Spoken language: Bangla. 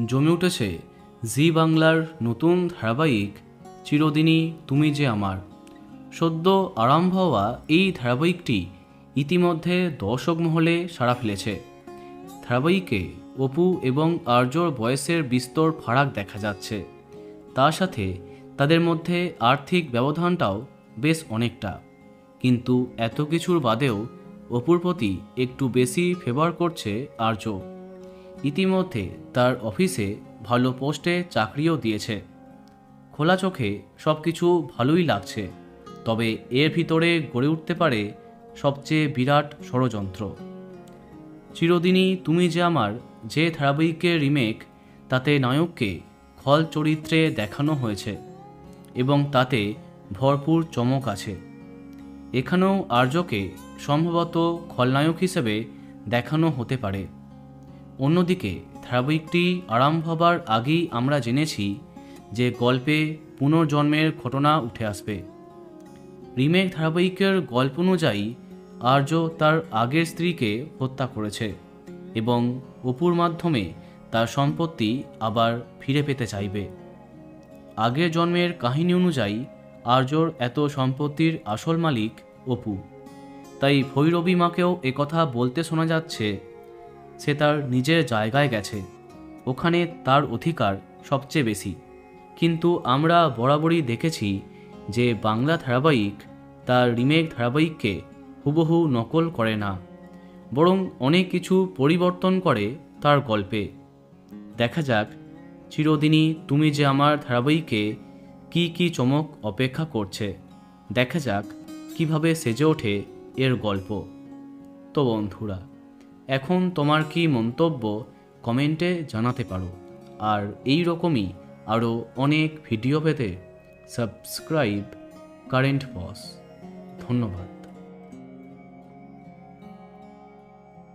জমে উঠেছে জি বাংলার নতুন ধারাবাহিক চিরদিনই তুমি যে আমার। সদ্য আরম্ভ হওয়া এই ধারাবাহিকটি ইতিমধ্যে দর্শক মহলে সাড়া ফেলেছে। ধারাবাহিকে অপু এবং আর্যর বয়সের বিস্তর ফারাক দেখা যাচ্ছে। তার সাথে তাদের মধ্যে আর্থিক ব্যবধানটাও বেশ অনেকটা। কিন্তু এত কিছুর বাদেও অপুর প্রতি একটু বেশি ফেভার করছে আর্য। ইতিমধ্যে তার অফিসে ভালো পোস্টে চাকরিও দিয়েছে। খোলা চোখে সব কিছু ভালোই লাগছে, তবে এর ভিতরে গড়ে উঠতে পারে সবচেয়ে বিরাট ষড়যন্ত্র। চিরদিনই তুমি যে আমার যে ধারাবাহিকের রিমেক, তাতে নায়ককে খল চরিত্রে দেখানো হয়েছে এবং তাতে ভরপুর চমক আছে। এখানেও আর্যকে সম্ভবত খলনায়ক হিসেবে দেখানো হতে পারে। অন্যদিকে ধারাবাহিকটি আরম্ভ হবার আগেই আমরা জেনেছি যে গল্পে পুনর্জন্মের ঘটনা উঠে আসবে। রিমেক ধারাবাহিকের গল্প অনুযায়ী আর্য তার আগের স্ত্রীকে হত্যা করেছে এবং অপুর মাধ্যমে তার সম্পত্তি আবার ফিরে পেতে চাইবে। আগের জন্মের কাহিনী অনুযায়ী আর্যর এত সম্পত্তির আসল মালিক অপু। তাই ভৈরবী মাকেও একথা বলতে শোনা যাচ্ছে সে তার নিজের জায়গায় গেছে, ওখানে তার অধিকার সবচেয়ে বেশি। কিন্তু আমরা বরাবরই দেখেছি যে বাংলা ধারাবাহিক তার রিমেক ধারাবাহিককে হুবহু নকল করে না, বরং অনেক কিছু পরিবর্তন করে তার গল্পে। দেখা যাক চিরদিনই তুমি যে আমার ধারাবাহিকে কি কি চমক অপেক্ষা করছে। দেখা যাক কিভাবে সেজে ওঠে এর গল্প। তো বন্ধুরা, এখন তোমার কি মন্তব্য কমেন্টে জানাতে পারো। আর এই রকমই আরও অনেক ভিডিও পেতে সাবস্ক্রাইব কারেন্ট বস। ধন্যবাদ।